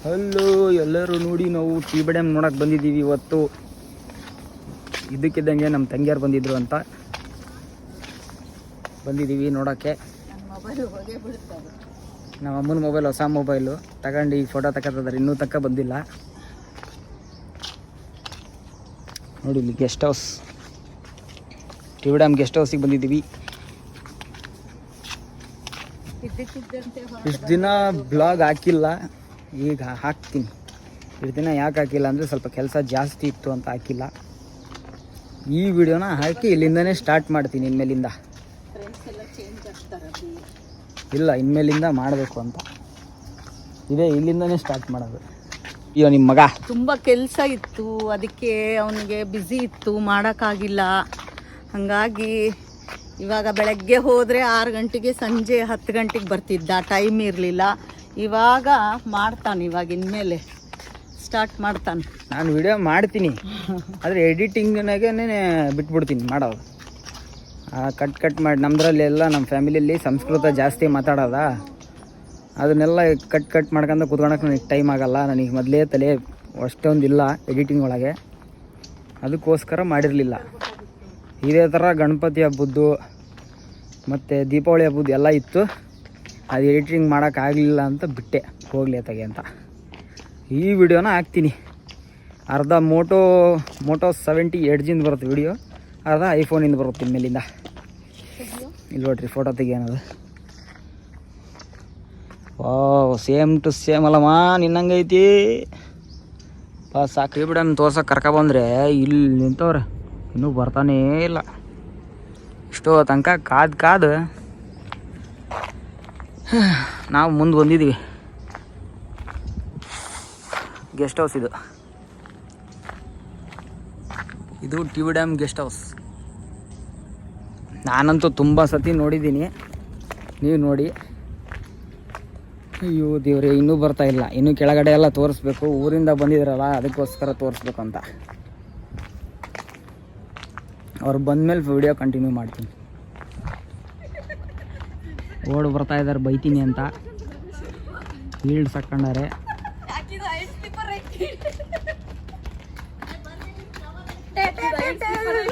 Hello ಎಲ್ಲರೂ ನೋಡಿ, ನಾವು ಟಿ.ಬಿ. ಡ್ಯಾಮ್ ನೋಡಕ್ಕೆ ಬಂದಿದ್ದೀವಿ ಇವತ್ತು. ಇದಕ್ಕಿದ್ದಂಗೆ ನಮ್ಮ ತಂಗಿಯರು ಬಂದಿದ್ರು ಅಂತ ಬಂದಿದ್ದೀವಿ ನೋಡೋಕ್ಕೆ. ನಮ್ಮ ಅಮ್ಮನ ಮೊಬೈಲ್, ಹೊಸ ಮೊಬೈಲು ತಗೊಂಡು ಈಗ ಫೋಟೋ ತಗೋತಿದ್ದಾರೆ, ಇನ್ನೂ ತಕ್ಕ ಬಂದಿಲ್ಲ ನೋಡಿ. ಇಲ್ಲಿ guest house, T B. Dam guest ಹೌಸಿಗೆ ಬಂದಿದ್ದೀವಿ. ಇಷ್ಟು ದಿನ ಬ್ಲಾಗ್ ಹಾಕಿಲ್ಲ, ಈಗ ಹಾಕ್ತೀನಿ. ಇಷ್ಟು ದಿನ ಯಾಕೆ ಹಾಕಿಲ್ಲ ಅಂದರೆ ಸ್ವಲ್ಪ ಕೆಲಸ ಜಾಸ್ತಿ ಇತ್ತು ಅಂತ ಹಾಕಿಲ್ಲ. ಈ ವಿಡಿಯೋನ ಹಾಕಿ ಇಲ್ಲಿಂದನೇ ಸ್ಟಾರ್ಟ್ ಮಾಡ್ತೀನಿ. ಇನ್ಮೇಲಿಂದ ಇಲ್ಲ, ಇನ್ಮೇಲಿಂದ ಮಾಡಬೇಕು ಅಂತ ಇದೆ. ಇಲ್ಲಿಂದನೇ ಸ್ಟಾರ್ಟ್ ಮಾಡೋದು. ಅಯ್ಯೋ ನಿಮ್ಮ ಮಗ ತುಂಬ ಕೆಲಸ ಇತ್ತು, ಅದಕ್ಕೆ ಅವನಿಗೆ ಬ್ಯುಸಿ ಇತ್ತು, ಮಾಡೋಕ್ಕಾಗಿಲ್ಲ. ಹಾಗಾಗಿ ಇವಾಗ ಬೆಳಗ್ಗೆ ಹೋದರೆ 6 ಗಂಟೆಗೆ, ಸಂಜೆ 10 ಗಂಟೆಗೆ ಬರ್ತಿದ್ದ, ಟೈಮ್ ಇರಲಿಲ್ಲ. ಇವಾಗ ಮಾಡ್ತಾನೆ, ಇವಾಗ ಇನ್ಮೇಲೆ ಸ್ಟಾರ್ಟ್ ಮಾಡ್ತಾನೆ. ನಾನು ವಿಡಿಯೋ ಮಾಡ್ತೀನಿ, ಆದರೆ ಎಡಿಟಿಂಗ್ನಾಗೆ ಬಿಟ್ಬಿಡ್ತೀನಿ ಮಾಡೋದು. ಕಟ್ ಮಾಡಿ ನಮ್ಮದ್ರಲ್ಲೆಲ್ಲ ನಮ್ಮ ಫ್ಯಾಮಿಲಿಯಲ್ಲಿ ಸಂಸ್ಕೃತ ಜಾಸ್ತಿ ಮಾತಾಡೋದ, ಅದನ್ನೆಲ್ಲ ಕಟ್ ಮಾಡ್ಕೊಂಡು ಕೂತ್ಕೊಳಕ್ಕೆ ನನಗೆ ಟೈಮ್ ಆಗೋಲ್ಲ. ನನಗೆ ಮೊದಲೇ ತಲೆ ಅಷ್ಟೊಂದಿಲ್ಲ ಎಡಿಟಿಂಗ್ ಒಳಗೆ, ಅದಕ್ಕೋಸ್ಕರ ಮಾಡಿರಲಿಲ್ಲ. ಇದೇ ಥರ ಗಣಪತಿ ಹಬ್ಬದ್ದು ಮತ್ತು ದೀಪಾವಳಿ ಹಬ್ಬದ್ದು ಎಲ್ಲ ಇತ್ತು, ಅದು ಎಡಿಟಿಂಗ್ ಮಾಡೋಕ್ಕಾಗಲಿಲ್ಲ ಅಂತ ಬಿಟ್ಟೆ, ಹೋಗಲಿ ಅತ್ತಾಗೆ ಅಂತ. ಈ ವಿಡಿಯೋನ ಹಾಕ್ತೀನಿ. ಅರ್ಧ ಮೋಟೋ 70 ಎಡ್ಜಿಂದ ಬರುತ್ತೆ ವಿಡಿಯೋ, ಅರ್ಧ ಐಫೋನಿಂದ ಬರುತ್ತೆ ಇನ್ಮೇಲಿಂದ. ಇಲ್ಲಿ ನೋಡ್ರಿ ಫೋಟೋ ತೆಗಿಯೋದು. ವಾವ್, ಸೇಮ್ ಟು ಸೇಮ್ ಅಲ್ಲಮ್ಮ, ನಿನ್ನಂಗೈತಿ. ಸಾಕು ಟಿ.ಬಿ. ಡ್ಯಾಮ್ ತೋರ್ಸೋಕೆ ಕರ್ಕೊಬಂದರೆ ಇಲ್ಲಿ ನಿಂತವ್ರೆ, ಇನ್ನೂ ಬರ್ತಾನೇ ಇಲ್ಲ. ಇಷ್ಟೋ ತನಕ ಕಾದು ನಾವು ಮುಂದೆ ಬಂದಿದ್ದೀವಿ. ಗೆಸ್ಟ್ ಹೌಸ್ ಇದು ಟಿ.ಬಿ. Dam guest house. ನಾನಂತೂ ತುಂಬ ಸತಿ ನೋಡಿದ್ದೀನಿ, ನೀವು ನೋಡಿ. ಅಯ್ಯೋ ದೇವ್ರೆ, ಇನ್ನೂ ಬರ್ತಾ ಇಲ್ಲ. ಇನ್ನೂ ಕೆಳಗಡೆ ಎಲ್ಲ ತೋರಿಸ್ಬೇಕು, ಊರಿಂದ ಬಂದಿದ್ರಲ್ಲ ಅದಕ್ಕೋಸ್ಕರ ತೋರಿಸ್ಬೇಕು ಅಂತ. ಅವ್ರು ಬಂದಮೇಲೆ ವಿಡಿಯೋ ಕಂಟಿನ್ಯೂ ಮಾಡ್ತೀನಿ. ಓಡ್ ಬರ್ತಾ ಇದ್ದಾರೆ ಬೈತೀನಿ ಅಂತ, ಹೀಲ್ಡ್ ಸಾಕೊಂಡಾರೆ.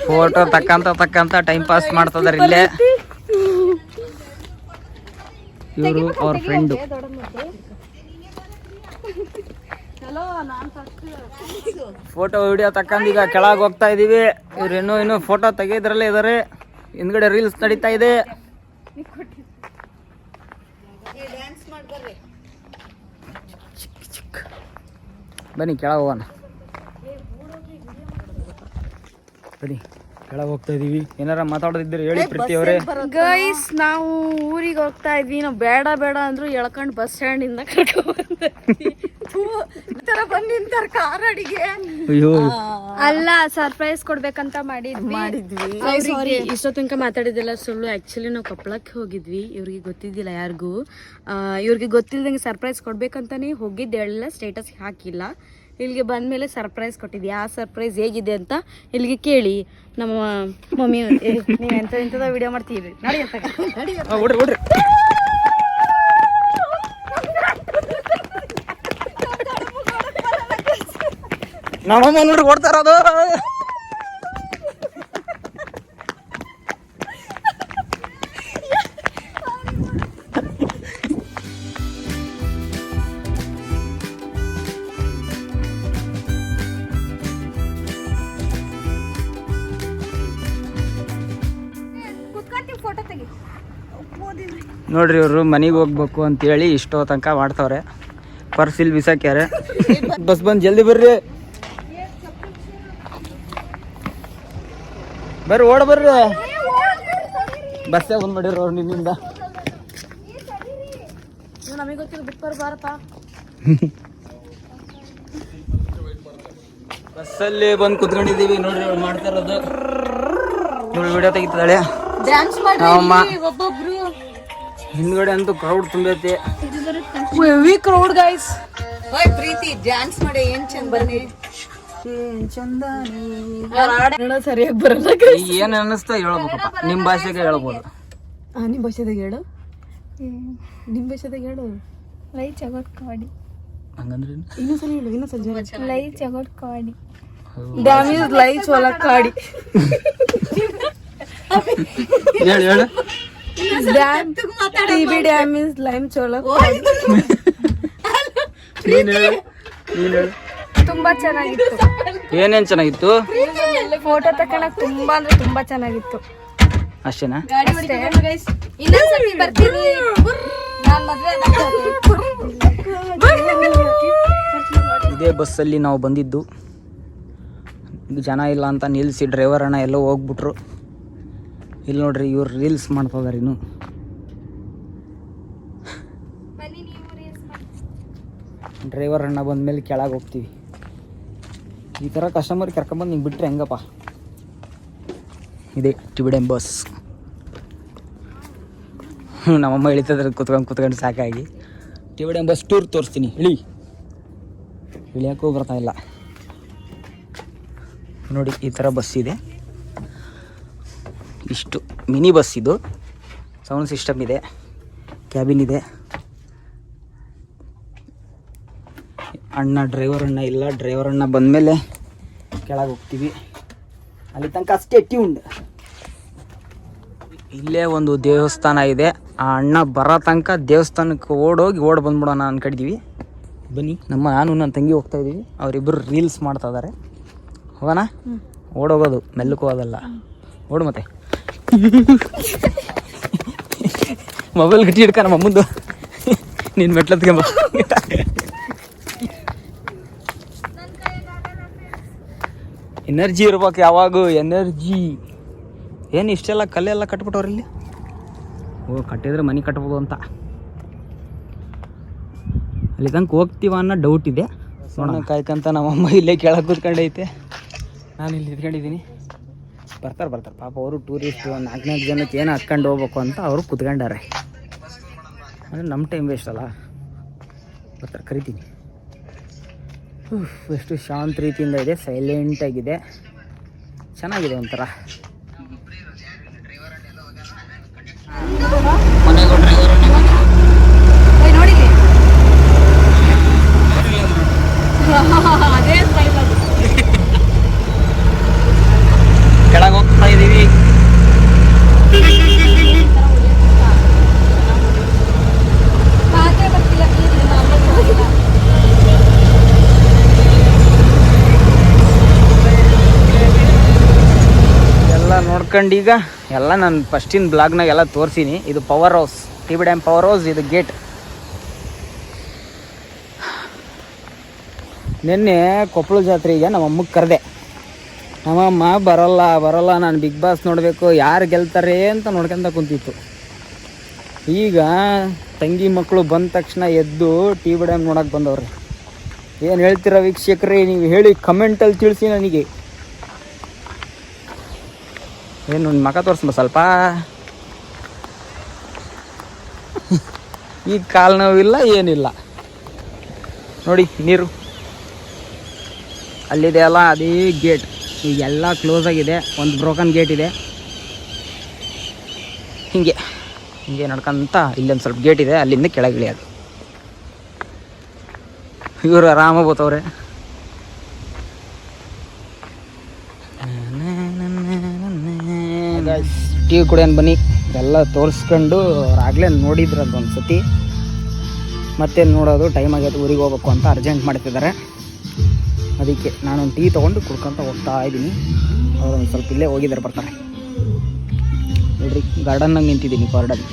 ಫೋಟೋ ತಕ್ಕಂತ ಟೈಮ್ ಪಾಸ್ ಮಾಡ್ತಿದ್ದಾರೆ ಇಲ್ಲೇ. ಇವರು ಅವ್ರ ಫ್ರೆಂಡು. ಫೋಟೋ ವಿಡಿಯೋ ತಕ್ಕಂಡು ಈಗ ಕೆಳಗೆ ಹೋಗ್ತಾ ಇದ್ದೀವಿ. ಇವ್ರು ಇನ್ನೂ ಫೋಟೋ ತೆಗೆಯೋದ್ರಲ್ಲೇ ಇದ್ದಾರೆ. ಹಿಂದ್ಗಡೆ ರೀಲ್ಸ್ ನಡೀತಾ ಇದೆ. ಬನ್ನಿ ಕೆಳಗೆ ಹೋಗೋಣ. ಬನ್ನಿ ಕೆಳಗೆ ಹೋಗ್ತಾ ಇದೀವಿ. ಏನಾರ ಮಾತಾಡೋದಿದ್ರೆ ಹೇಳಿ ಪ್ರೀತಿ ಅವರೇ. ಗೈಸ್, ನಾವು ಊರಿಗೆ ಹೋಗ್ತಾ ಇದ್ವಿ. ನಾವು ಬೇಡ ಅಂದ್ರು ಎಳ್ಕೊಂಡು ಬಸ್ ಸ್ಟ್ಯಾಂಡ್ ಇಂದ ಕರ್ಕೊಂಡ್ ಬಂದಿರ್ತಾರೆ ಕಾರ್ ಅಡಿಗೆ. ಅಲ್ಲ, ಸರ್ಪ್ರೈಸ್ ಕೊಡ್ಬೇಕಂತ ಮಾಡಿದ್ವಿ. ಸಾರಿ, ಇಷ್ಟೋ ತನಕ ಮಾತಾಡಿದ್ದೆಲ್ಲ ಸುಳ್ಳು. ಆಕ್ಚುಲಿ ನಾವು ಕೊಪ್ಪಳಕ್ಕೆ ಹೋಗಿದ್ವಿ, ಇವ್ರಿಗೆ ಗೊತ್ತಿದ್ದಿಲ್ಲ ಯಾರಿಗೂ. ಇವ್ರಿಗೆ ಗೊತ್ತಿಲ್ದಂಗೆ ಸರ್ಪ್ರೈಸ್ ಕೊಡ್ಬೇಕಂತಾನೆ ಹೋಗಿದ್ದು, ಎಲ್ಲ ಸ್ಟೇಟಸ್ ಹಾಕಿಲ್ಲ. ಇಲ್ಲಿಗೆ ಬಂದ್ಮೇಲೆ ಸರ್ಪ್ರೈಸ್ ಕೊಟ್ಟಿದ್ವಿ. ಆ ಸರ್ಪ್ರೈಸ್ ಹೇಗಿದೆ ಅಂತ ಇಲ್ಲಿಗೆ ಕೇಳಿ. ನಮ್ಮ ಮಮ್ಮಿ ನೀವು ಎಂಥದ ವಿಡಿಯೋ ಮಾಡ್ತೀವಿ ನೋಡಿ ಅಂತ. ನಮ್ಮಮ್ಮ ನೋಡ್ರಿ ಓಡ್ತಾರದು. ನೋಡ್ರಿ, ಇವರು ಮನೆಗೆ ಹೋಗ್ಬೇಕು ಅಂತೇಳಿ ಇಷ್ಟೋ ತನಕ ಮಾಡ್ತವ್ರೆ. ಪರ್ಸ್ ಇಲ್ಲಿ ಬಿಸಾಕ್ಯಾರೆ. ಬಸ್ ಬಂದು ಜಲ್ದಿ ಬರ್ರಿ, ಓಡ ಬರ್ರಿ. ಬಸ್ಸೇ ಬಂದ್ ಮಾಡಿರೋ ನಿಮ್ಮಿಂದ. ನಮಗೆ ಗೊತ್ತಿಲ್ಲ, ಬಿಟ್ಟು ಬರ್ಬಾರಪ್ಪ. ಬಸ್ಸಲ್ಲಿ ಬಂದು ಕುತ್ಕೊಂಡಿದ್ದೀವಿ. ನೋಡ್ರಿ ಅವ್ರು ಮಾಡ್ತಾ ಇರೋದು. ನೋಡಿ ವಿಡಿಯೋ ತೆಗಿತಾಳೆ. ಒಬ್ಬೊಬ್ರು ಹಿಂದ್ಗಡೆ ಅಂತೂ ಕ್ರೌಡ್ ತುಂಬೈತಿ. Heavy crowd guys. Preethi dance ಮಾಡಿ ಏನ್ ಚಂದ. ಬನ್ನಿ ಸರಿಯಾಗಿ ಬರಲ್ಲ. ಏನ್ ಅನ್ನಿಸ್ತಾ ಹೇಳ್ಬೇಕಪ್ಪ, ನಿಮ್ ಭಾಷೆಗೆ ಹೇಳ್ಬೋದು. ನಿಮ್ ಭಾಷೆದಾಗ ಹೇಳು. ನಿಮ್ಮ ಭಾಷೆದಾಗ ಹೇಳು. ರೈ ಚಗತ್ ಕಾಡಿ ಹಂಗಂದ್ರೆ ಲೈ ಚಗೋಟ್ ಕಾಡಿ ಡ್ಯಾಮ್ ಇಸ್ ಲೈ ಚೋಲಕ್ಕಾಡಿ ಹೇಳು ಹೇಳು ಡ್ಯಾಮ್ ಟಿಬಿ ಡ್ಯಾಮ್ ಇಸ್ ಲೈಮ್ ಚೋಲಕ್ ನೀನು ಹೇಳು ನೀನು ಹೇಳು. ತುಂಬಾ ಚೆನ್ನಾಗಿತ್ತು. ಏನೇನು ಚೆನ್ನಾಗಿತ್ತು? ಫೋಟೋ ತಕೊಳಕ್ ತುಂಬಾ ಅಂದ್ರೆ ತುಂಬಾ ಚೆನ್ನಾಗಿತ್ತು. ಅಷ್ಟೇನಾ? ಇನ್ನೊಂದ್ಸತಿ ಬರ್ತೀನಿ. ನಾನ್ ಮದ್ವೆ ಇದೇ ಬಸ್ಸಲ್ಲಿ ನಾವು ಬಂದಿದ್ದು. ಜನ ಇಲ್ಲ ಅಂತ ನಿಲ್ಲಿಸಿ ಡ್ರೈವರ್ ಅಣ್ಣ ಎಲ್ಲೋ ಹೋಗ್ಬಿಟ್ರು. ಇಲ್ಲಿ ನೋಡ್ರಿ ಇವ್ರು ರೀಲ್ಸ್ ಮಾಡ್ತಾ ಇದಾರೆ ಇನ್ನು. ಡ್ರೈವರ್ ಅಣ್ಣ ಬಂದಮೇಲೆ ಕೆಳಗೆ ಹೋಗ್ತೀವಿ. ಈ ಥರ ಕಸ್ಟಮರ್ ಕರ್ಕೊಂಬಂದು ಹಿಂಗೆ ಬಿಟ್ಟರೆ ಹೆಂಗಪ್ಪ. ಇದೆ ಟಿಬಿಡೆಮ್ ಬಸ್. ನಮ್ಮಮ್ಮ ಇಳಿತದ್ರೆ ಕುತ್ಕೊಂಡು ಸಾಕಾಗಿ ಟಿಬಿಡೆಮ್ ಬಸ್ ಟೂರ್ ತೋರಿಸ್ತೀನಿ. ಇಳಿಯೋಕ್ಕೂ ಬರ್ತಾ ಇಲ್ಲ ನೋಡಿ. ಈ ಥರ ಬಸ್ ಇದೆ. ಇಷ್ಟು ಮಿನಿ ಬಸ್ ಇದು. ಸೌಂಡ್ ಸಿಸ್ಟಮ್ ಇದೆ, ಕ್ಯಾಬಿನ್ ಇದೆ. ಅಣ್ಣ ಡ್ರೈವರ್ ಅಣ್ಣ ಇಲ್ಲ. ಡ್ರೈವರ್ ಅಣ್ಣ ಬಂದಮೇಲೆ ಕೆಳಗೆ ಹೋಗ್ತೀವಿ. ಅಲ್ಲಿ ತನಕ ಅಷ್ಟೇ ಟ್ಯೂನ್ಡ್. ಇಲ್ಲೇ ಒಂದು ದೇವಸ್ಥಾನ ಇದೆ. ಆ ಅಣ್ಣ ಬರೋ ತನಕ ದೇವಸ್ಥಾನಕ್ಕೆ ಓಡ್ ಬಂದ್ಬಿಡೋಣ ಅನ್ಕೊಂಡಿದ್ದೀವಿ. ಬನ್ನಿ, ನಾನು ನನ್ನ ತಂಗಿ ಹೋಗ್ತಾ ಇದ್ದೀವಿ. ಅವರಿಬ್ಬರು ರೀಲ್ಸ್ ಮಾಡ್ತಾ ಇದ್ದಾರೆ. ಹೋಗೋಣ? ಓಡೋಗೋದು, ಮೆಲ್ಲಕ್ಕೆ ಹೋಗೋದಲ್ಲ. ಓಡು ಮತ್ತೆ. ಮೊಬೈಲ್ ಗಟ್ಟಿ ಹಿಡ್ಕ ನಮ್ಮ ಅಮ್ಮಂದು. ನೀನು ಮೆಟ್ಲತ್ಕೊಂಬ. ಎನರ್ಜಿ ಇರ್ಬೇಕು ಯಾವಾಗ. ಎನರ್ಜಿ ಏನು ಇಷ್ಟೆಲ್ಲ ಕಲ್ಲೆಲ್ಲ ಕಟ್ಬಿಟ್ಟವ್ರ ಇಲ್ಲಿ. ಕಟ್ಟಿದ್ರೆ ಮನೆ ಕಟ್ಬೋದು ಅಂತ. ಅಲ್ಲಿ ತನಕ ಹೋಗ್ತೀವ ಅನ್ನೋ ಡೌಟ್ ಇದೆ. ಸೋಣ ಕಾಯ್ಕಂತ ನಮ್ಮಮ್ಮ ಇಲ್ಲೇ ಕೆಳಗೆ ಕೂತ್ಕೊಂಡೈತೆ. ನಾನು ಇಲ್ಲಿ ನಿಂತ್ಕೊಂಡಿದ್ದೀನಿ. ಬರ್ತಾರೆ ಪಾಪ ಅವರು ಟೂರಿಸ್ಟ್. ಒಂದು 4 ಜನಕ್ಕೆ ಏನು ಹಾಕ್ಕೊಂಡು ಹೋಗ್ಬೇಕು ಅಂತ ಅವರು ಕುತ್ಕೊಂಡಾರೆ. ಅಂದರೆ ನಮ್ಮ ಟೈಮ್ ವೇಸ್ಟ್ ಅಲ್ಲ. ಬರ್ತಾರೆ, ಕರಿತೀನಿ. ಎಷ್ಟು ಶಾಂತ ರೀತಿಯಿಂದ ಇದೆ, ಸೈಲೆಂಟಾಗಿದೆ, ಚೆನ್ನಾಗಿದೆ ಒಂಥರ. ಮನೆಗೂ ಡ್ರೈವರ್ ಕೆಳಗೆ ಹೋಗ್ತಾ ಇದ್ದೀವಿ. ಎಲ್ಲ ನೋಡ್ಕೊಂಡು ಈಗ ಎಲ್ಲ ನಾನು ಫಸ್ಟಿನ ಬ್ಲಾಗ್ನಾಗ ಎಲ್ಲ ತೋರಿಸೀನಿ. ಇದು ಪವರ್ ಹೌಸ್, ಟಿಬಿಡೆಮ್ ಪವರ್ ಹೌಸ್. ಇದು ಗೇಟ್. ನಿನ್ನೆ ಕೊಪ್ಪಳ ಜಾತ್ರೆಗೆ ನಮ್ಮ ಅಮ್ಮಗೆ ಕರೆದೆ. ನಮ್ಮಮ್ಮ ಬರಲ್ಲ ನಾನು ಬಿಗ್ ಬಾಸ್ ನೋಡಬೇಕು, ಯಾರು ಗೆಲ್ತಾರೆ ಅಂತ ನೋಡ್ಕೊಂತ ಕುಂತಿತ್ತು. ಈಗ ತಂಗಿ ಮಕ್ಕಳು ಬಂದ ತಕ್ಷಣ ಎದ್ದು ಟಿಬಿಡೆಮ್ ನೋಡೋಕೆ ಬಂದವ್ರೆ. ಏನು ಹೇಳ್ತೀರ ವೀಕ್ಷಕರೇ, ನೀವು ಹೇಳಿ ಕಮೆಂಟಲ್ಲಿ ತಿಳಿಸಿ ನನಗೆ. ಏನು ನನ್ನ ಮಗ ತೋರಿಸ್ಬ ಸ್ವಲ್ಪ. ಈಗ ಕಾಲು ನೋವಿಲ್ಲ, ಏನಿಲ್ಲ ನೋಡಿ. ನೀರು ಅಲ್ಲಿದೆ ಅಲ್ಲ, ಅದೇ ಗೇಟ್. ಈಗೆಲ್ಲ ಕ್ಲೋಸ್ ಆಗಿದೆ. ಒಂದು ಬ್ರೋಕನ್ ಗೇಟ್ ಇದೆ. ಹಿಂಗೆ ನಡ್ಕೊಂತ ಇಲ್ಲೊಂದು ಸ್ವಲ್ಪ ಗೇಟ್ ಇದೆ, ಅಲ್ಲಿಂದ ಕೆಳಗೆ ಇಳಿಯೋದು. ಇವರು ಆರಾಮಾಗಿ ಹೋಗ್ತವ್ರೆ. ಟೀ ಕುಡಿಯೋಣ ಬನ್ನಿ. ಎಲ್ಲ ತೋರಿಸ್ಕೊಂಡು ಆಗಲೇ ನೋಡಿದ್ರು ಅದು ಒಂದು ಸತಿ. ಮತ್ತೆ ನೋಡೋದು ಟೈಮ್ ಆಗೈತೆ, ಊರಿಗೆ ಹೋಗ್ಬೇಕು ಅಂತ ಅರ್ಜೆಂಟ್ ಮಾಡ್ತಿದ್ದಾರೆ. ಅದಕ್ಕೆ ನಾನೊಂದು ಟೀ ತೊಗೊಂಡು ಕುಡ್ಕೊತ ಹೋಗ್ತಾ ಇದ್ದೀನಿ. ಅವರು ಒಂದು ಸ್ವಲ್ಪ ಇಲ್ಲೇ ಹೋಗಿದ್ದಾರೆ, ಬರ್ತಾರೆ ನೋಡ್ರಿ. ಗಾರ್ಡನ್ನಾಗ ನಿಂತಿದ್ದೀನಿ, ಗಾರ್ಡನ್.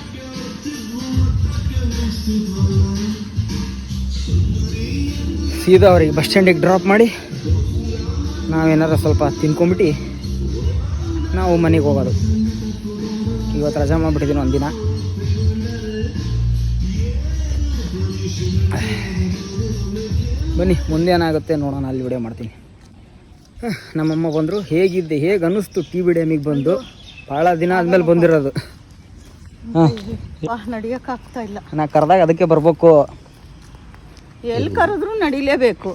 ಸೀದಾ ಅವ್ರಿಗೆ ಬಸ್ ಸ್ಟ್ಯಾಂಡಿಗೆ ಡ್ರಾಪ್ ಮಾಡಿ ನಾವೇನಾರು ಸ್ವಲ್ಪ ತಿನ್ಕೊಂಬಿಟ್ಟು ನಾವು ಮನೆಗೆ ಹೋಗೋದು. ಇವತ್ತು ರಜಾ ಮಾಡಿಬಿಟ್ಟಿದ್ದೀನಿ ಒಂದಿನ. ಬನ್ನಿ, ಮುಂದೆ ಏನಾಗುತ್ತೆ ನೋಡೋಣ, ಅಲ್ಲಿ ವಿಡಿಯೋ ಮಾಡ್ತೀನಿ. ನಮ್ಮಮ್ಮ ಬಂದರು. ಹೇಗೆ ಅನ್ನಿಸ್ತು ಟಿಬಿಡೆಮಿಗೆ ಬಂದು? ಭಾಳ ದಿನ ಆದಮೇಲೆ ಬಂದಿರೋದು. ನಡಿಯೋಕ್ಕಾಗ್ತಾ ಇಲ್ಲ. ನಾ ಕರೆದಾಗ ಅದಕ್ಕೆ ಬರಬೇಕು. ಎಲ್ಲಿ ಕರೆದ್ರು ನಡಿಲೇಬೇಕು.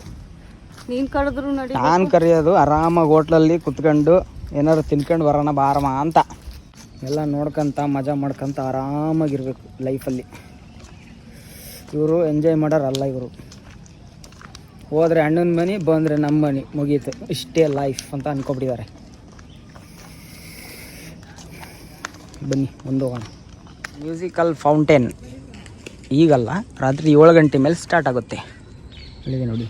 ನೀನು ಕರೆದ್ರು ನಡಿ. ನಾನು ಕರೆಯೋದು ಆರಾಮಾಗಿ ಹೋಟ್ಲಲ್ಲಿ ಕುತ್ಕೊಂಡು ಏನಾರು ತಿನ್ಕೊಂಡು ಬರೋಣ ಬಾರಮ್ಮ ಅಂತ. ಎಲ್ಲ ನೋಡ್ಕೊಂತ ಮಜಾ ಮಾಡ್ಕೊತ ಆರಾಮಾಗಿರ್ಬೇಕು ಲೈಫಲ್ಲಿ. ಇವರು ಎಂಜಾಯ್ ಮಾಡೋರಲ್ಲ ಇವರು. ಹೋದರೆ ಅಣ್ಣನ ಮನೆ, ಬಂದರೆ ನಮ್ಮ ಮನೆ, ಮುಗೀತು, ಇಷ್ಟೇ ಲೈಫ್ ಅಂತ ಅಂದ್ಕೊಬಿಟ್ಟಿದ್ದಾರೆ. ಬನ್ನಿ ಮುಂದೆ ಹೋಗೋಣ. ಮ್ಯೂಸಿಕಲ್ ಫೌಂಟೇನ್ ಈಗಲ್ಲ, ರಾತ್ರಿ 7 ಗಂಟೆ ಮೇಲೆ ಸ್ಟಾರ್ಟ್ ಆಗುತ್ತೆ. ಇಲ್ಲಿದೆ ನೋಡಿ,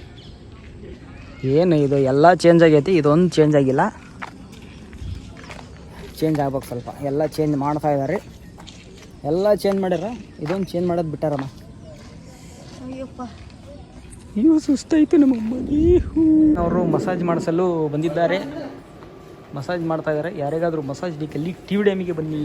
ಏನು ಇದು ಎಲ್ಲ ಚೇಂಜ್ ಆಗೈತಿ, ಇದೊಂದು ಚೇಂಜ್ ಆಗಿಲ್ಲ. ಚೇಂಜ್ ಆಗ್ಬೇಕು ಸ್ವಲ್ಪ, ಎಲ್ಲ ಚೇಂಜ್ ಮಾಡ್ತಾ ಇದ್ದಾರೆ. ಎಲ್ಲ ಚೇಂಜ್ ಮಾಡ್ಯಾರ, ಇದೊಂದು ಚೇಂಜ್ ಮಾಡೋದು ಬಿಟ್ಟಾರಮ್ಮ. ಅಯ್ಯಪ್ಪ, ಅಯ್ಯೋ ಸುಸ್ತಾಯಿತು ನಮ್ಮಮ್ಮಗೆ. ಅವರು ಮಸಾಜ್ ಮಾಡಿಸಲು ಬಂದಿದ್ದಾರೆ, ಮಸಾಜ್ ಮಾಡ್ತಾ ಇದ್ದಾರೆ. ಯಾರಿಗಾದರೂ ಮಸಾಜ್ ಬೇಕಲ್ಲಿ ಟಿ ವಿ ಡ್ಯಾಮಿಗೆ ಬನ್ನಿ.